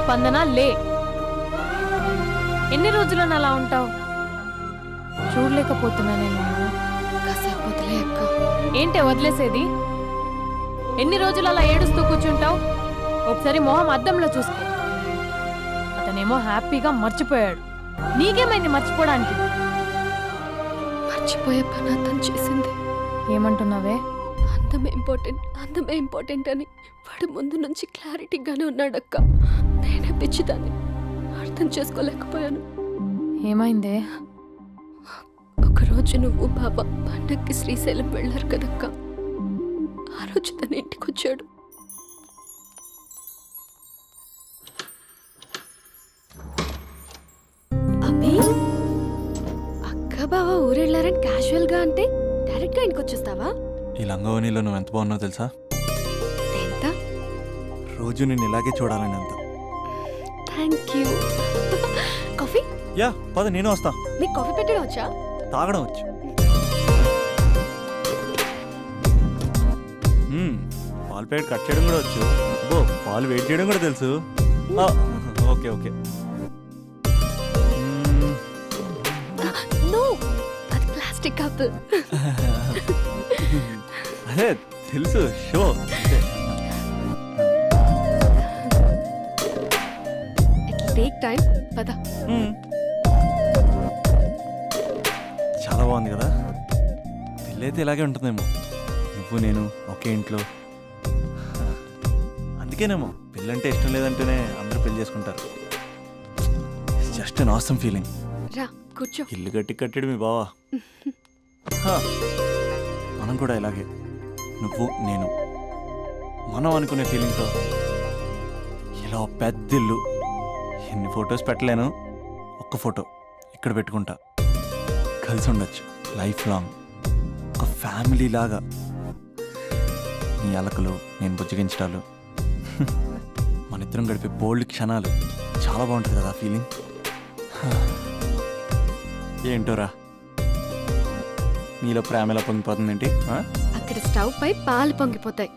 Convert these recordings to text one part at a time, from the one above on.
స్పందన లే. ఎన్ని రోజులను అలా ఉంటావు? చూడలేకపోతున్నా నేను. కాసేపు వదిలే అక్క. ఏంటే వదిలేసేది? ఎన్ని రోజులు అలా ఏడుస్తూ కూర్చుంటావు? ఒకసారి మొహం అద్దంలో చూసుకో. అతనేమో హ్యాపీగా మర్చిపోయాడు. నీకేమైంది మర్చిపోవడానికి? మర్చిపోయే పని అతను చేసింది. ఏమంటున్నావే? అందమే ఇంపార్టెంట్ అని వాడు ముందు నుంచి క్లారిటీగానే ఉన్నాడక్క. నేనే పిచ్చిదాన్ని అర్థం చేసుకోలేకపోయాను. ఏమైందే? ఒకరోజు నువ్వు బాబా పండక్కి శ్రీశైలం వెళ్ళారు కదక్క. ఆ రోజు తన ఇంటికి వచ్చాడు. అబ్బి, అక్క బావ ఊరెళ్ళారని క్యాజువల్ గా అంటే డైరెక్ట్ గా ఇంటికి వచ్చేస్తావా? ఈ లంగవనీలో నువ్వు ఎంత బాగున్నావు తెలుసా? ఎంత? రోజు నేను ఇలాగే చూడాలని అంత. Thank you. కాఫీ? యా పద, నేను వస్తా. నీకు కాఫీ పెట్టడం వచ్చా? తాగడం వచ్చు. పాలు ప్యాకెట్ కట్ చేయడం కూడా వచ్చు. ఓ పాలు వెయిట్ చేయడం కూడా తెలుసు. Okay okay. నో, అది ప్లాస్టిక్ కప్. అదే తెలుసు, షో. It take time. పద. చాలా బాగుంది కదా. పెళ్ళైతే ఇలాగే ఉంటుందేమో, నువ్వు నేను ఒకే ఇంట్లో. అందుకేనేమో పెళ్ళంటే ఇష్టం లేదంటేనే అందరూ పెళ్లి చేసుకుంటారు. Just an awesome feeling. రా కూర్చో. ఇల్లు కట్టాడు మీ బావా. మనం కూడా ఇలాగే, నువ్వు నేను, మనం అనుకునే ఫీలింగ్తో ఇలా పెద్ద ఇల్లు. ఎన్ని ఫొటోస్ పెట్టలేను, ఒక్క ఫోటో ఇక్కడ పెట్టుకుంటా. కలిసి ఉండొచ్చు లైఫ్ లాంగ్, ఒక ఫ్యామిలీ లాగా. నీ అలకలు, నేను బుజ్జగించడాలు, మన ఇద్దరం గడిపే బోల్డ్ క్షణాలు. చాలా బాగుంటుంది కదా ఫీలింగ్. ఏంటోరా, నీలో ప్రేమ ఎలా పొంగిపోతుంది ఏంటి? అక్కడ స్టవ్ పై పాలు పొంగిపోతాయి.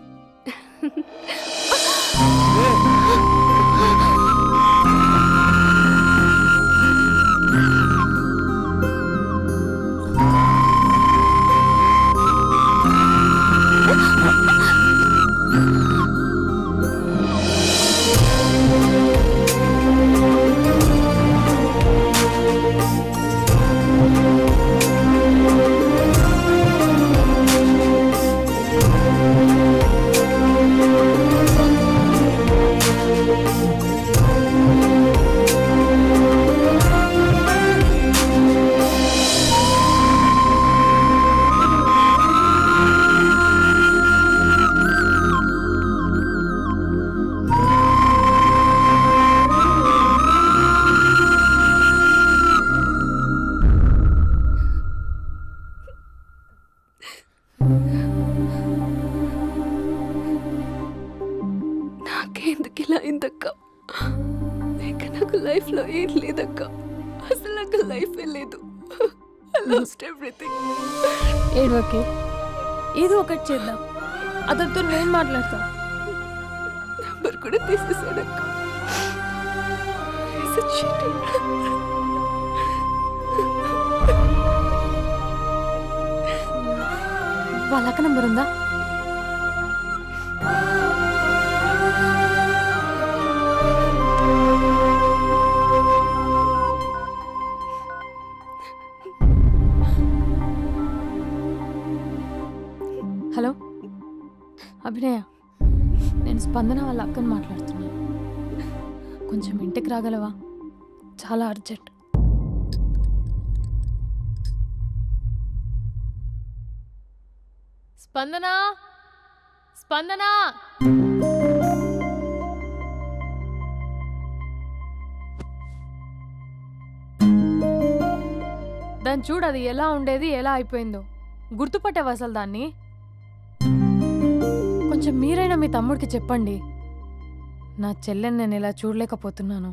నాకెందుకు ఇలా అయిందక్క? ఇంకా నాకు లైఫ్ లో ఏం లేదక్క. అసలు నాకు లైఫే లేదు. I lost everything. ఏడవకే, ఏదో ఒకటి చేద్దాం. అతనితో నేను మాట్లాడతా. నంబర్ కూడా తీసేసాడక్క. He's a cheater. వాళ్ళ అక్క నంబర్ ఉందా? హలో అభినయ, నేను స్పందన వాళ్ళ అక్కని మాట్లాడుతున్నాను. కొంచెం ఇంటికి రాగలవా? చాలా అర్జెంట్. స్పందన, స్పందన. దాన్ని చూడు, అది ఎలా ఉండేది ఎలా అయిపోయిందో. గుర్తుపట్టావు అసలు దాన్ని? కొంచెం మీరైనా మీ తమ్ముడికి చెప్పండి. నా చెల్లెని నేను ఇలా చూడలేకపోతున్నాను.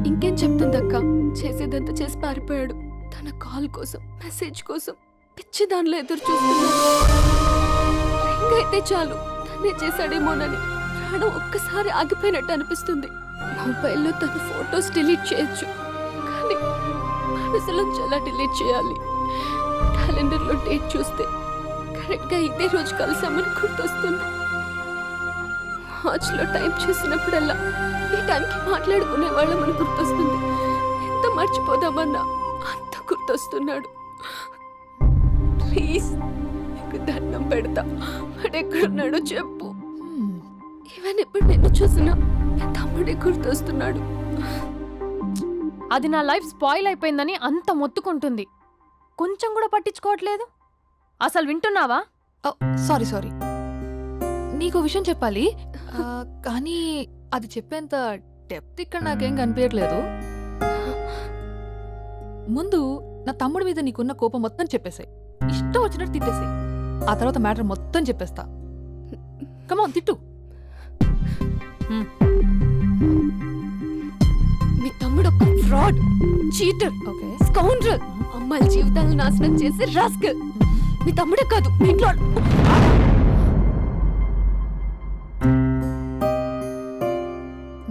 ఇంకేం చెప్తుందక్క? చేసేదంతా చేసి పారిపోయాడు. తన కాల్ కోసం, మెసేజ్ కోసం పిచ్చి దానిలో ఎదురు చూస్తున్నాడు. రింగ్ అయితే చాలు తనే చేశాడేమోనని ప్రాణం ఒక్కసారి ఆగిపోయినట్టు అనిపిస్తుంది. మొబైల్లో తన ఫొటోస్ డిలీట్ చేయొచ్చు, కానీ మనసులోంచి ఎలా డిలీట్ చేయాలి? క్యాలెండర్లో డేట్ చూస్తే కరెక్ట్గా ఇదే రోజు కలిసామని గుర్తొస్తుంది. వాచ్లో టైం చూసినప్పుడల్లా ఈ టైంకి మాట్లాడుకునే వాళ్ళమని గుర్తొస్తుంది. ఎంత మర్చిపోదామన్నా అంత గుర్తొస్తున్నాడు. ప్లీజ్ నీకు దండం పెడతా, వాడు ఎక్కడున్నాడో చెప్పు. ఈవెన్ ఇప్పుడు నిన్ను చూసినా నా తమ్ముడే గుర్తొస్తున్నాడు. అది నా లైఫ్ స్పాయిల్ అయిపోయిందని అంత మొత్తుకుంటుంది. కొంచెం కూడా పట్టించుకోవట్లేదు. అసలు వింటున్నావా? సారీ నీకు విషయం చెప్పాలి, కానీ అది చెప్పేంత డెప్త్ ఇక్కడ నాకేం కనిపించట్లేదు. ముందు నా తమ్ముడి మీద నీకున్న కోపం మొత్తం చెప్పేసాయి, ఇష్టం వచ్చినట్టు తిట్టేసాయి. ఆ తర్వాత మ్యాటర్ మొత్తం చెప్పేస్తా. కమాన్ తిట్టు. మీ తమ్ముడు ఒక ఫ్రాడ్, చీటర్, ఓకే, స్కౌండ్రల్, అమ్మాయిల జీవితాలను నాశనం చేసి రాస్కల్. మీ తమ్ముడే కాదు, మీ ఇంట్లో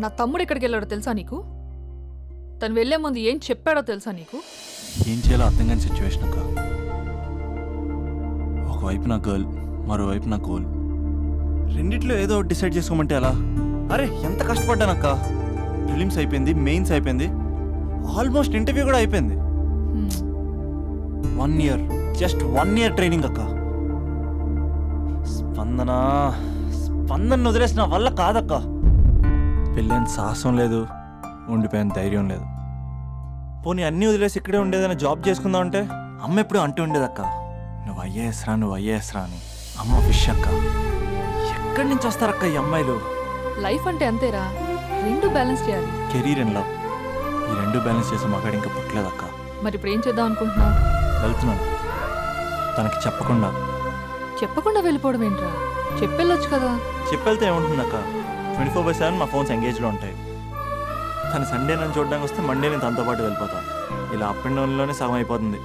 నా తమ్ముడు ఎక్కడికి వెళ్ళాడో తెలుసా నీకు? తను వెళ్లే ముందు ఏం చెప్పాడో తెలుసా నీకు? ఏం చేయాలో అర్థం కాని సిచ్యువేషన్ అక్క. ఒకవైపు నా గర్ల్, మరోవైపు నా గోల్. రెండిట్లో ఏదో ఒకటి డిసైడ్ చేసుకోమంటే ఎలా? అరే ఎంత కష్టపడ్డానక్క. ప్రిలిమ్స్ అయిపోయింది, మెయిన్స్ అయిపోయింది, ఆల్మోస్ట్ ఇంటర్వ్యూ కూడా అయిపోయింది. 1 year, జస్ట్ 1 year ట్రైనింగ్ అక్క. స్పందన వదిలేసిన వల్ల కాదక్క. పెళ్ళైన సాహసం లేదు, ఉండిపోయిన ధైర్యం లేదు. పోనీ అన్నీ వదిలేసి ఇక్కడే ఉండేదైనా జాబ్ చేసుకుందాం అంటే అమ్మ ఎప్పుడు అంటూ ఉండేదక్క, నువ్వు ఐఏఎస్ రా అని. అమ్మ ఫిష్ అక్క. ఎక్కడి నుంచి వస్తారక్క ఈ అమ్మాయిలు? లైఫ్ అంటే అంతేరా, రెండు బ్యాలెన్స్ చేయాలి. కెరీర్ అండ్ లవ్, ఈ రెండు బ్యాలెన్స్ చేసే మగాడు ఇంకా పుట్టలేదక్క. మరి ఇప్పుడు ఏం చేద్దాం అనుకుంటున్నావు? వెళ్తున్నాను, తనకి చెప్పకుండా వెళ్ళిపోవడం ఏంట్రా? చెప్పెళ్ళొచ్చు కదా. చెప్పెళ్తే ఏముంటుందక్క, 24/7 మా ఫోన్స్ ఎంగేజ్లో ఉంటాయి. తను సండే నన్ను చూడడానికి వస్తే మండే నేను తనతో పాటు వెళ్ళిపోతాను. ఇలా అప్ అండ్ డౌన్లోనే సగం అయిపోతుంది.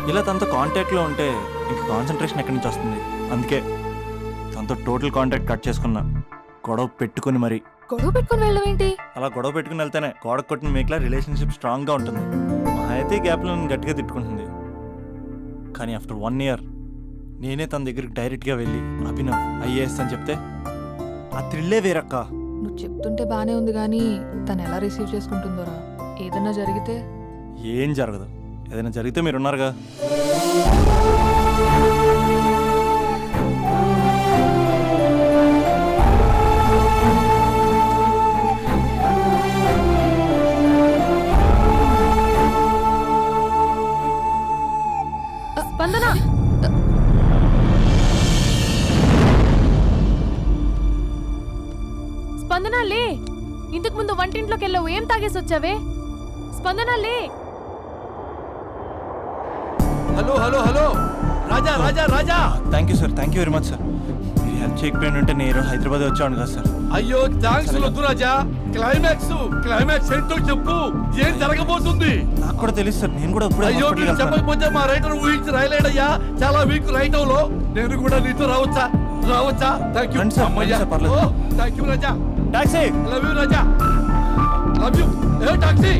ఇలా తనతో కాంటాక్ట్లో ఉంటే ఇంకా కాన్సన్ట్రేషన్ ఎక్కడి నుంచి వస్తుంది? అందుకే తనతో టోటల్ కాంటాక్ట్ కట్ చేసుకున్నా, గొడవ పెట్టుకుని మరి. గొడవ పెట్టుకుని వెళ్ళడం ఏంటి? అలా గొడవ పెట్టుకుని వెళ్తేనే గోడ కొట్టిన మీకులా రిలేషన్షిప్ స్ట్రాంగ్గా ఉంటుంది. మా అయితే గ్యాప్లో నన్ను గట్టిగా తిట్టుకుంటుంది. కానీ ఆఫ్టర్ 1 year నేనే తన దగ్గరికి డైరెక్ట్గా వెళ్ళి అభినవ్ ఐఏఎస్ అని చెప్తే ఆ థ్రిల్లే వేరక్క. నువ్వు చెప్తుంటే బానే ఉంది, కానీ తను ఎలా రిసీవ్ చేసుకుంటుందోరా? ఏదన్నా జరిగితే? ఏం జరగదు, ఏదైనా జరిగితే మీరున్నారుగా. స్పందన, స్పందన లే. ఇంతకు ముందు వంటింట్లోకి వెళ్ళావు, ఏం తాగేసి వచ్చావే? స్పందన లే. Hello hello hello Raja Raja Raja. Thank you sir, thank you very much sir. మీరు హెల్ప్ చేయకపోయిన ఉంటే నేను హైదరాబాద్ వచ్చాను కదా సార్. అయ్యో థ్యాంక్స్ వద్దు రాజా. క్లైమాక్స్ ఏంటో చెప్పు, ఏం జరగబోతుంది? నాకు కూడా తెలుసు సార్, నేను కూడా ఇప్పుడే అయ్యో hospital మీరు వెళ్తున్నాను. చెప్పకపోతే మా రైటర్ ఊహించి రాయలేడయ్యా. చాలా వీక్ రైటంలో నేను కూడా నీతో రావచ్చా? థ్యాంక్ యూ రండి సార్, అమ్మయ్యా. రండి సార్, పర్లేదు. Thank you Raja. Taxi. Love you Raja, love you. ఏ టాక్సీ.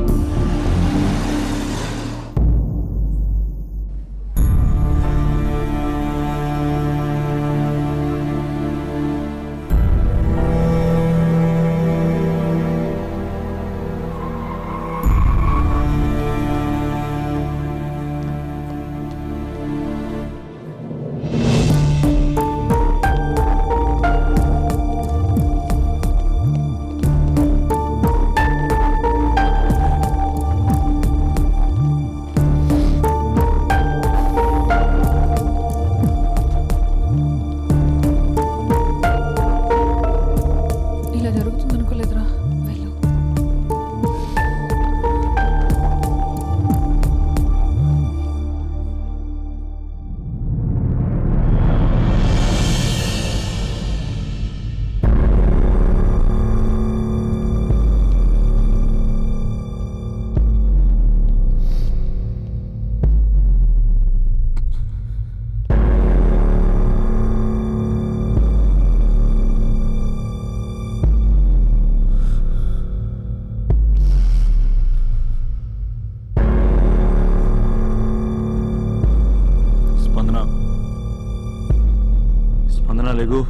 లెగు.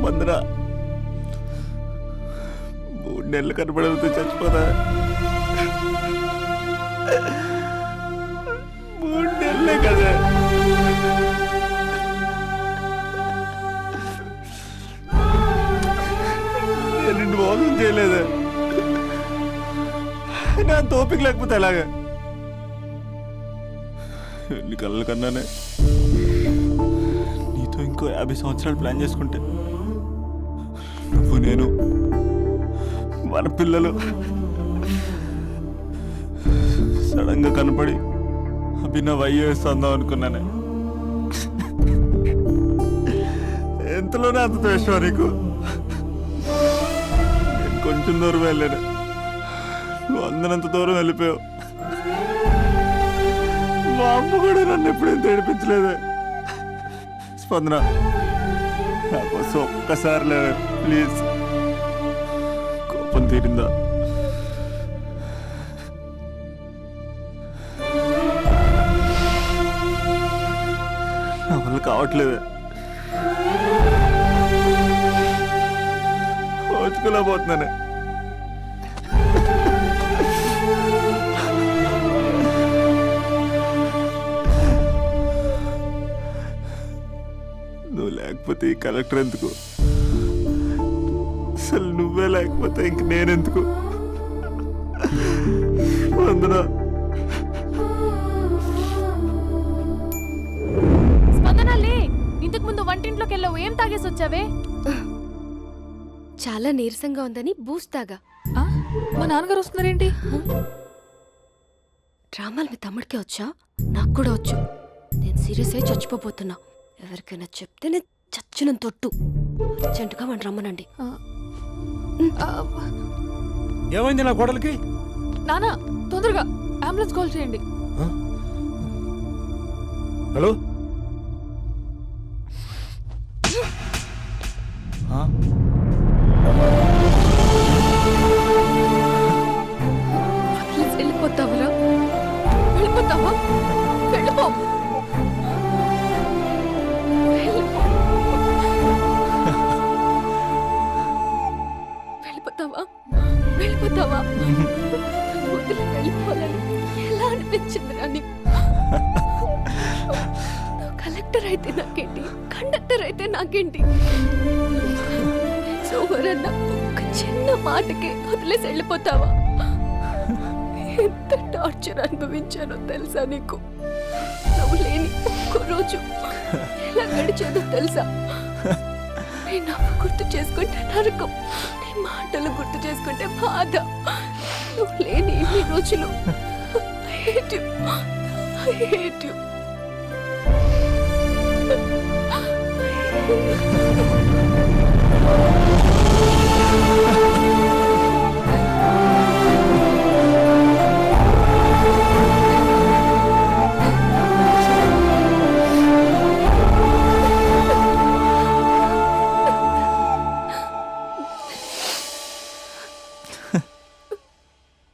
మందరా 3 నెలలు కనపడకపోతే చచ్చిపోదా? 3 నెలలే కదా. నేను నిన్ను మోసం చేయలేదు. నా తోపిక లేకపోతే ఎలాగా? ఎన్ని కళ్ళ కన్నానే నీతో ఇంకో 50 సంవత్సరాలు ప్లాన్ చేసుకుంటే నువ్వు నేను మన పిల్లలు సడన్ గా కనపడి అభినవ్ అయ్యేస్తుందాం అనుకున్నానే. ఎంతలోనే అంత ద్వేషం నీకు. నేను కొంచెం దూరం వెళ్ళాను, నువ్వు అందనంత దూరం వెళ్ళిపోయావు. మా అమ్మ కూడా నన్ను ఎప్పుడేం ఏడిపించలేదే. స్పందన, నా కోసం ఒక్కసారి లేవే ప్లీజ్. కోపం తీరిందా? నా వల్ల కావట్లేదే. ఓచుకోలేకపోతున్నానే. నువ్వు లేకపోతే ఈ కలెక్టర్ ఎందుకు? అసలు నువ్వే లేకపోతే ఇంక నేనెందుకు? వందనా. స్పందన లే, ఇంతకు ముందు వంటింట్లోకి వెళ్ళావు, ఏం తాగేసి వచ్చావే? చాలా నీరసంగా ఉందని బూస్ట్ తాగా. ఆ? మా నాన్నగారు వస్తున్నారేంటి? డ్రామాలు మీ తమ్ముడికే వచ్చా? నాకు కూడా వచ్చు. నేను సీరియస్ అయి చచ్చిపోతున్నా. ఎవరికైనా చెప్తే నేను చచ్చిన తొట్టు. అర్జెంటుగా వాడిని రమ్మనండి. ఏమైంది నా కోడలికి? నానా, తొందరగా అంబులెన్స్ కాల్ చేయండి. హలో, ప్లీజ్ వెళ్ళిపోతావరా? వెళ్ళిపోతావా? వెళ్ళిపో. వెళ్ళిపోతావా? వెళ్ళిపోతావా? వదిలి వెళ్ళిపోవాలని ఎలా అనిపించిందిరా నీకు? నువ్వు కలెక్టర్ అయితే నాకేంటి, కండక్టర్ అయితే నాకేంటి? సోమరన్న ఒక చిన్న మాటకే వదిలేసి వెళ్ళిపోతావా? ఎంత టార్చర్ అనుభవించానో తెలుసా నీకు? నువ్వు లేని ఒక్కో రోజు ఎలా గడిచేదో తెలుసా? నీ నవ్వు గుర్తు చేసుకుంటే నరకం, నీ మాటలు గుర్తు చేసుకుంటే బాధ. నువ్వు లేని ఇన్ని రోజులు I hate you. I hate you.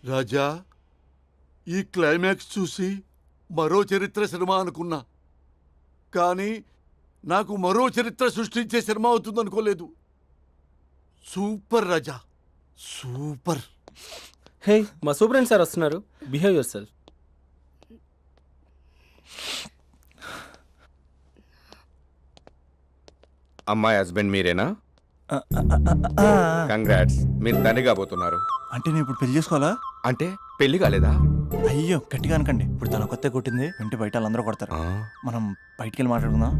రాజా, ఈ క్లైమాక్స్ చూసి మరో చరిత్ర సినిమా అనుకున్నా, కానీ నాకు మరో చరిత్ర సృష్టించే సినిమా అవుతుందనుకోలేదు. సూపర్ రాజా, సూపర్. హే, మా సూపరింటెండెంట్ సార్ వస్తున్నారు. Behave your self. అమ్మాయి హస్బెండ్ మీరేనా? కంగ్రాట్స్, మీరు తండ్రి కాబోతున్నారు. అంటే నేను ఇప్పుడు పెళ్లి చేసుకోవాలా? అంటే పెళ్లి కాలేదా? అయ్యో గట్టిగా అనకండి. ఇప్పుడు తన కొత్త కొట్టింది, ఇంటి బయట వాళ్ళందరూ కొడతారు. మనం బయటికి వెళ్ళి మాట్లాడుకుందాం.